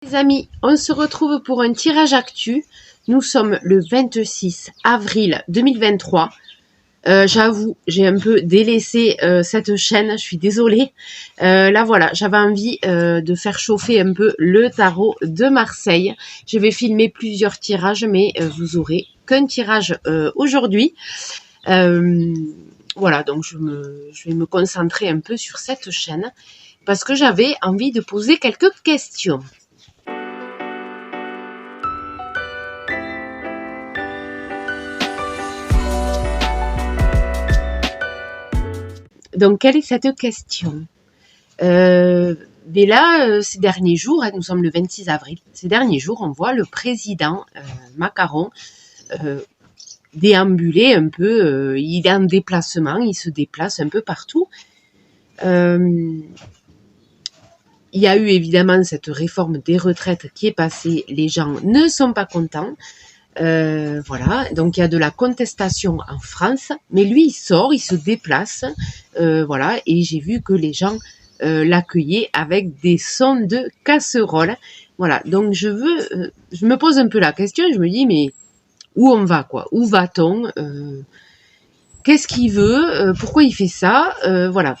Les amis, on se retrouve pour un tirage actu. Nous sommes le 26 avril 2023. J'avoue, j'ai un peu délaissé cette chaîne, je suis désolée. Là voilà, j'avais envie de faire chauffer un peu le tarot de Marseille. Je vais filmer plusieurs tirages, mais vous aurez qu'un tirage aujourd'hui. Voilà, donc je vais me concentrer un peu sur cette chaîne parce que j'avais envie de poser quelques questions. Donc, quelle est cette question? Mais là, ces derniers jours, nous sommes le 26 avril, ces derniers jours, on voit le président Macron déambuler un peu, il est en déplacement, il se déplace un peu partout. Il y a eu évidemment cette réforme des retraites qui est passée, les gens ne sont pas contents. Voilà, donc il y a de la contestation en France, mais lui il sort, il se déplace, voilà, et j'ai vu que les gens l'accueillaient avec des sons de casserole. Voilà, donc je me pose un peu la question, je me dis mais où on va quoi? Où va-t-on? Qu'est-ce qu'il veut? Pourquoi il fait ça? Voilà,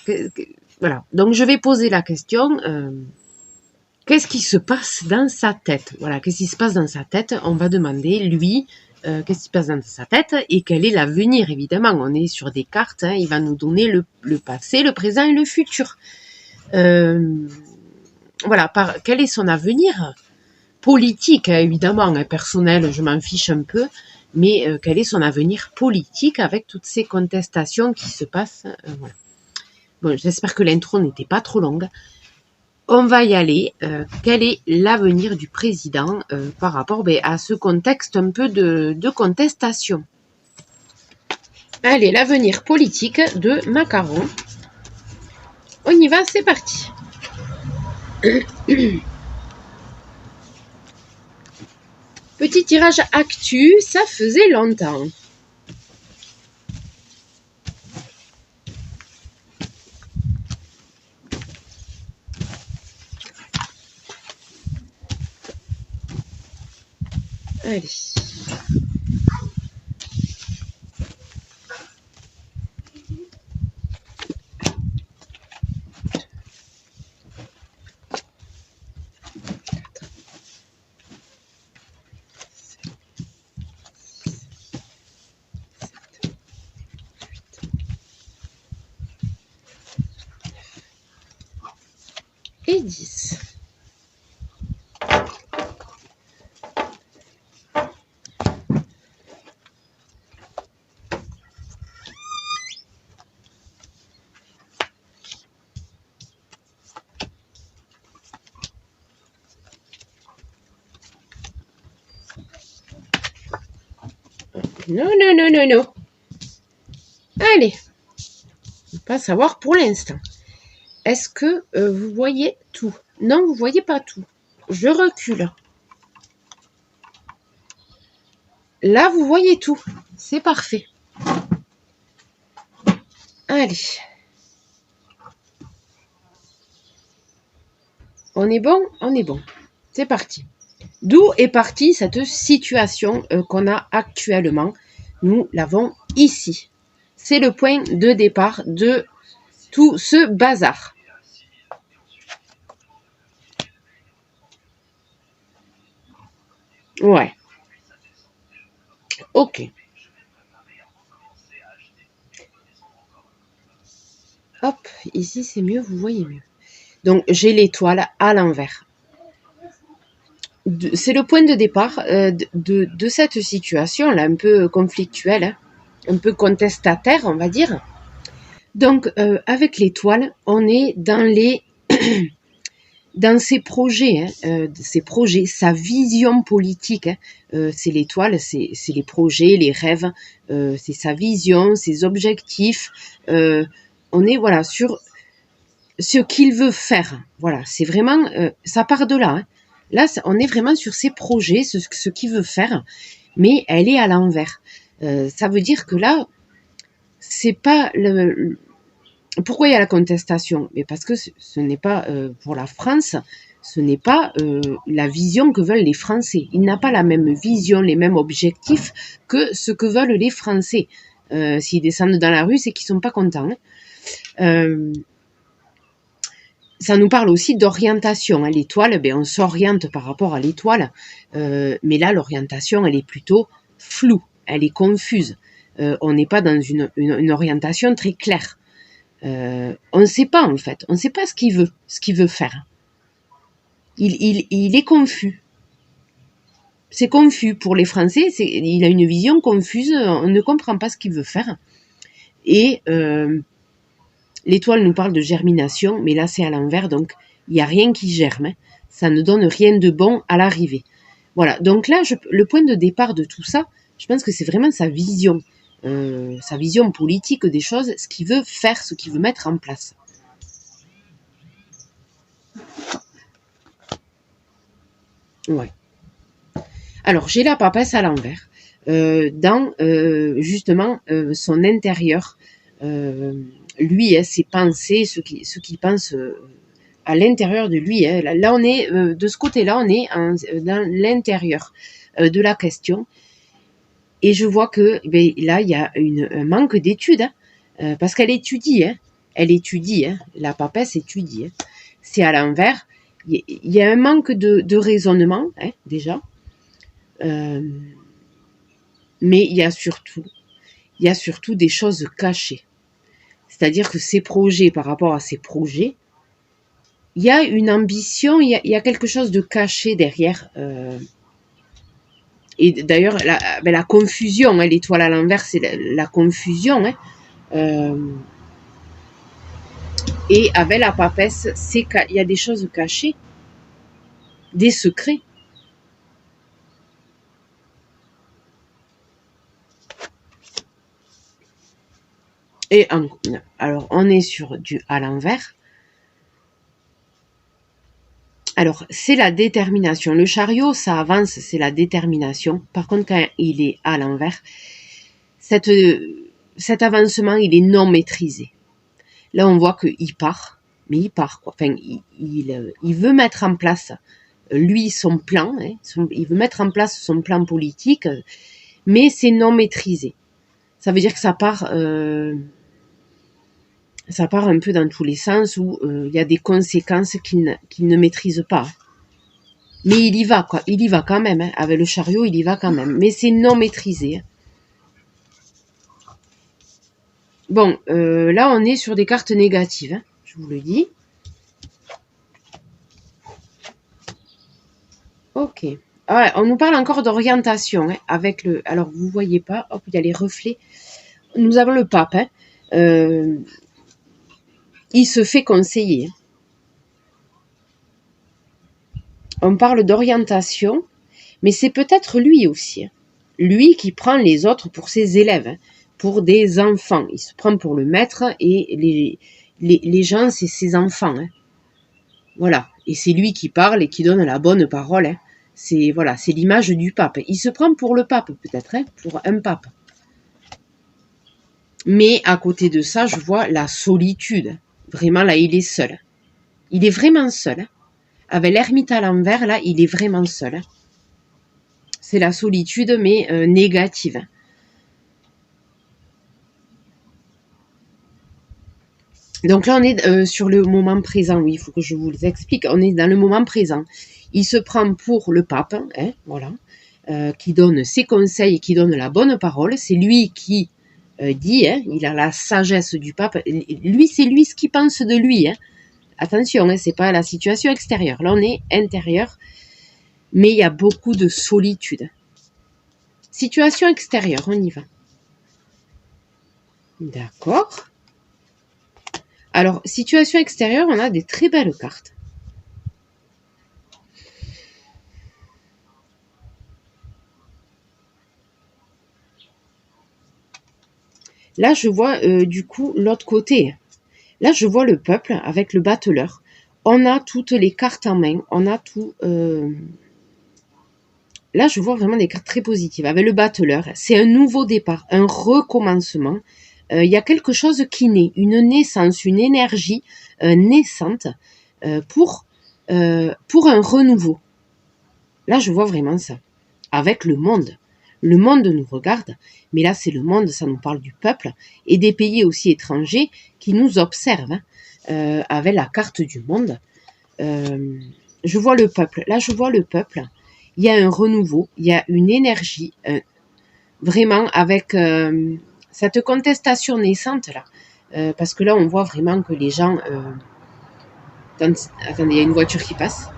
voilà. Donc je vais poser la question. Qu'est-ce qui se passe dans sa tête? Voilà, qu'est-ce qui se passe dans sa tête? On va demander, lui, qu'est-ce qui se passe dans sa tête et quel est l'avenir, évidemment. On est sur des cartes, hein, il va nous donner le passé, le présent et le futur. Voilà, quel est son avenir? Politique, hein, évidemment, hein, personnel, je m'en fiche un peu, mais quel est son avenir politique avec toutes ces contestations qui se passent? Voilà. Bon, j'espère que l'intro n'était pas trop longue. On va y aller. Quel est l'avenir du président par rapport à ce contexte un peu de contestation? Allez, l'avenir politique de Macron. On y va, c'est parti. Petit tirage actu, ça faisait longtemps. Allez. Et 10. Non, non, non, non, non. Allez. On va pas savoir pour l'instant. Est-ce que vous voyez tout? Non, vous voyez pas tout. Je recule. Là, vous voyez tout. C'est parfait. Allez. On est bon? On est bon. C'est parti. D'où est partie cette situation qu'on a actuellement? Nous l'avons ici. C'est le point de départ de tout ce bazar. Ouais. Ok. Hop, ici c'est mieux, vous voyez mieux. Donc j'ai l'étoile à l'envers. C'est le point de départ de cette situation-là, un peu conflictuelle, hein, un peu contestataire, on va dire. Donc avec l'étoile, on est dans les dans ses projets, sa vision politique. Hein, c'est l'étoile, c'est les projets, les rêves, c'est sa vision, ses objectifs. On est voilà sur ce qu'il veut faire. Voilà, c'est vraiment ça part de là. Hein. Là, on est vraiment sur ses projets, ce qu'il veut faire, mais elle est à l'envers. Ça veut dire que là, c'est pas pourquoi il y a la contestation? Mais parce que ce n'est pas pour la France, Ce n'est pas la vision que veulent les Français. Il n'a pas la même vision, les mêmes objectifs que ce que veulent les Français. S'ils descendent dans la rue, c'est qu'ils sont pas contents. Ça nous parle aussi d'orientation. Hein. L'étoile, on s'oriente par rapport à l'étoile. Mais là, l'orientation, elle est plutôt floue. Elle est confuse. On n'est pas dans une orientation très claire. On ne sait pas, en fait. On ne sait pas ce qu'il veut faire. Il est confus. C'est confus pour les Français. Il a une vision confuse. On ne comprend pas ce qu'il veut faire. Et l'étoile nous parle de germination, mais là c'est à l'envers, donc il n'y a rien qui germe. Hein. Ça ne donne rien de bon à l'arrivée. Voilà, donc là, le point de départ de tout ça, je pense que c'est vraiment sa vision politique des choses, ce qu'il veut faire, ce qu'il veut mettre en place. Ouais. Alors, j'ai la papesse à l'envers, dans justement son intérieur, lui, ses pensées, ce qu'il pense à l'intérieur de lui. Hein. Là, on est de ce côté-là, on est dans l'intérieur de la question. Et je vois que là, il y a un manque d'études, hein, parce qu'elle étudie. Hein. Elle étudie. Hein. La papesse étudie. Hein. C'est à l'envers. Il y a un manque de raisonnement, hein, déjà. Mais il y a surtout des choses cachées. C'est-à-dire que ces projets, par rapport à ces projets, il y a une ambition, il y a quelque chose de caché derrière. Et d'ailleurs, la confusion, hein, l'étoile à l'envers, c'est la confusion. Hein, et avec la papesse, il y a des choses cachées, des secrets. Et alors, on est sur du à l'envers. Alors, c'est la détermination. Le chariot, ça avance, c'est la détermination. Par contre, quand il est à l'envers, cet avancement, il est non maîtrisé. Là, on voit qu'il part, mais il part, quoi. Enfin, il veut mettre en place, lui, son plan. Hein, il veut mettre en place son plan politique, mais c'est non maîtrisé. Ça veut dire que ça part un peu dans tous les sens où il y a des conséquences qu'il ne maîtrise pas. Mais il y va, quoi. Il y va quand même. Hein. Avec le chariot, il y va quand même. Mais c'est non maîtrisé. Bon, là, on est sur des cartes négatives. Hein, je vous le dis. Ok. Ah, on nous parle encore d'orientation. Hein, avec le. Alors, vous voyez pas. Hop, il y a les reflets. Nous avons le pape. Hein, il se fait conseiller. On parle d'orientation, mais c'est peut-être lui aussi. Hein. Lui qui prend les autres pour ses élèves, hein, pour des enfants. Il se prend pour le maître et les gens, c'est ses enfants. Hein. Voilà. Et c'est lui qui parle et qui donne la bonne parole. Hein. C'est l'image du pape. Il se prend pour le pape, peut-être, hein, pour un pape. Mais à côté de ça, je vois la solitude. Vraiment, là, il est seul. Il est vraiment seul. Hein. Avec l'ermite à l'envers, là, il est vraiment seul. Hein. C'est la solitude, mais négative. Donc là, on est sur le moment présent. Oui, il faut que je vous l'explique. On est dans le moment présent. Il se prend pour le pape, hein, voilà, qui donne ses conseils, qui donne la bonne parole. C'est lui qui dit, hein, il a la sagesse du pape. Lui, c'est lui ce qu'il pense de lui. Hein. Attention, hein, c'est pas la situation extérieure. Là, on est intérieur, mais il y a beaucoup de solitude. Situation extérieure, on y va. D'accord. Alors, situation extérieure, on a des très belles cartes. Là, je vois du coup l'autre côté. Là, je vois le peuple avec le battleur. On a toutes les cartes en main. On a tout... Là, je vois vraiment des cartes très positives. Avec le battleur, c'est un nouveau départ, un recommencement. Il y a quelque chose qui naît, une naissance, une énergie naissante pour pour un renouveau. Là, je vois vraiment ça. Avec le monde. Le monde nous regarde, mais là, c'est le monde, ça nous parle du peuple, et des pays aussi étrangers qui nous observent, avec la carte du monde. Je vois le peuple. Là, je vois le peuple. Il y a un renouveau, il y a une énergie, vraiment, avec cette contestation naissante, là. Parce que là, on voit vraiment que les gens... Attendez, il y a une voiture qui passe.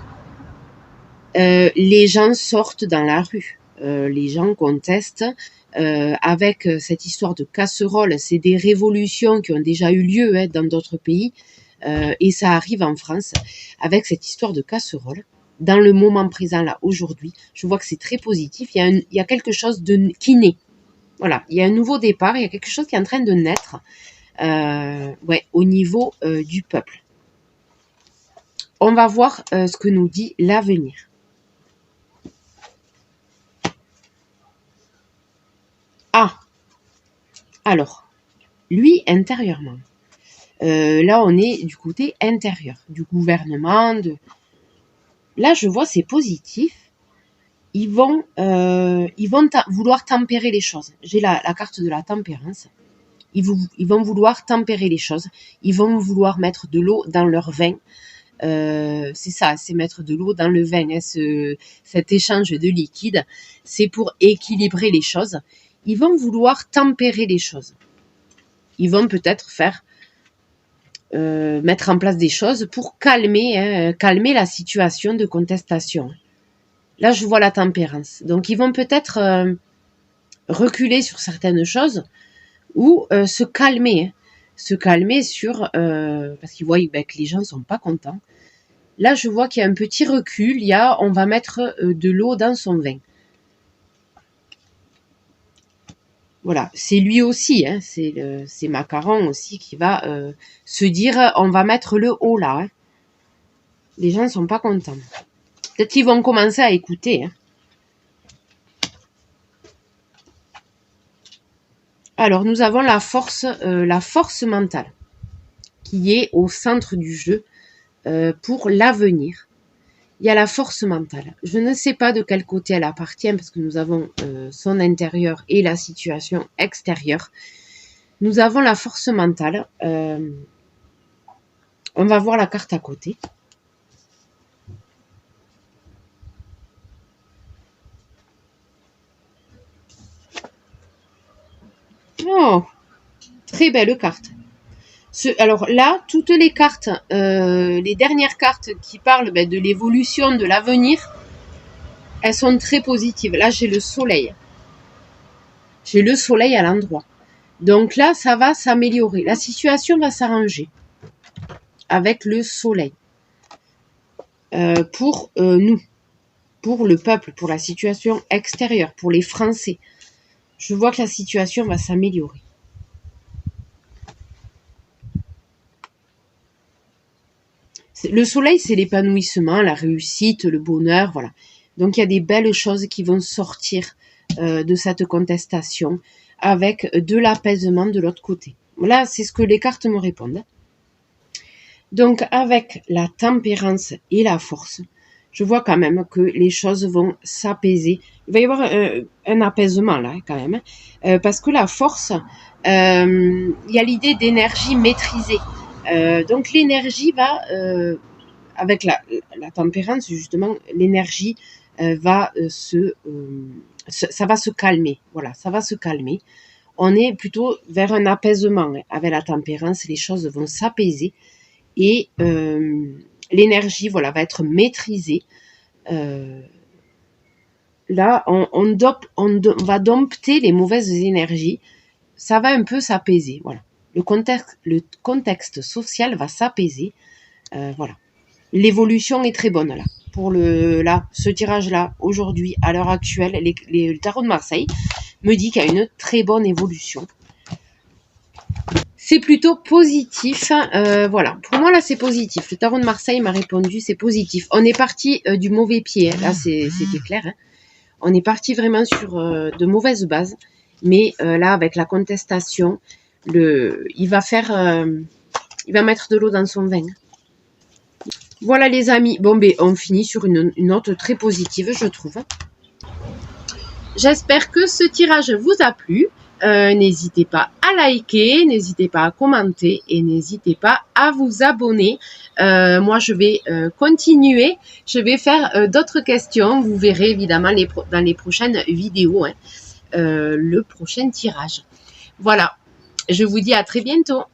Les gens sortent dans la rue. Les gens contestent avec cette histoire de casserole. C'est des révolutions qui ont déjà eu lieu dans d'autres pays et ça arrive en France avec cette histoire de casserole. Dans le moment présent, là, aujourd'hui, je vois que c'est très positif. Il y a quelque chose qui naît. Voilà, il y a un nouveau départ, il y a quelque chose qui est en train de naître au niveau du peuple. On va voir ce que nous dit l'avenir. Ah, alors, lui, intérieurement. Là, on est du côté intérieur, du gouvernement. Là, je vois, c'est positif. Ils vont vouloir tempérer les choses. J'ai la carte de la tempérance. Ils vont vouloir tempérer les choses. Ils vont vouloir mettre de l'eau dans leur vin. C'est ça, c'est mettre de l'eau dans le vin. Cet échange de liquide, c'est pour équilibrer les choses. Ils vont vouloir tempérer les choses. Ils vont peut-être mettre en place des choses pour calmer la situation de contestation. Là, je vois la tempérance. Donc, ils vont peut-être reculer sur certaines choses ou se calmer. Se calmer sur... parce qu'ils voient que les gens ne sont pas contents. Là, je vois qu'il y a un petit recul. On va mettre de l'eau dans son vin. Voilà, c'est lui aussi, c'est Macaron aussi qui va se dire, on va mettre le haut là. Hein. Les gens ne sont pas contents. Peut-être qu'ils vont commencer à écouter. Hein. Alors, nous avons la force mentale qui est au centre du jeu pour l'avenir. Il y a la force mentale. Je ne sais pas de quel côté elle appartient parce que nous avons son intérieur et la situation extérieure. Nous avons la force mentale. On va voir la carte à côté. Oh, très belle carte. Alors là, toutes les cartes, les dernières cartes qui parlent de l'évolution, de l'avenir, elles sont très positives. Là, j'ai le soleil. J'ai le soleil à l'endroit. Donc là, ça va s'améliorer. La situation va s'arranger avec le soleil. Pour nous, pour le peuple, pour la situation extérieure, pour les Français. Je vois que la situation va s'améliorer. Le soleil, c'est l'épanouissement, la réussite, le bonheur, voilà. Donc, il y a des belles choses qui vont sortir de cette contestation avec de l'apaisement de l'autre côté. Là, c'est ce que les cartes me répondent. Donc, avec la tempérance et la force, je vois quand même que les choses vont s'apaiser. Il va y avoir un apaisement là, quand même. Parce que la force, il y a l'idée d'énergie maîtrisée. Donc l'énergie va, avec la tempérance, justement, l'énergie va ça va se calmer. Voilà, ça va se calmer. On est plutôt vers un apaisement. Avec la tempérance, les choses vont s'apaiser et l'énergie, voilà, va être maîtrisée. Là, on va dompter les mauvaises énergies. Ça va un peu s'apaiser, voilà. Le contexte social va s'apaiser. Voilà. L'évolution est très bonne là. Pour ce tirage-là, aujourd'hui, à l'heure actuelle, le tarot de Marseille me dit qu'il y a une très bonne évolution. C'est plutôt positif. Voilà. Pour moi, là, c'est positif. Le tarot de Marseille m'a répondu, c'est positif. On est parti du mauvais pied. Hein. Là, c'était clair. Hein. On est parti vraiment sur de mauvaises bases. Mais là, avec la contestation, il va mettre de l'eau dans son vin. Voilà les amis, bon ben on finit sur une note très positive je trouve. J'espère que ce tirage vous a plu. N'hésitez pas à liker, n'hésitez pas à commenter et n'hésitez pas à vous abonner. Moi, je vais continuer. Je vais faire d'autres questions. Vous verrez évidemment dans les prochaines vidéos le prochain tirage. Voilà, je vous dis à très bientôt.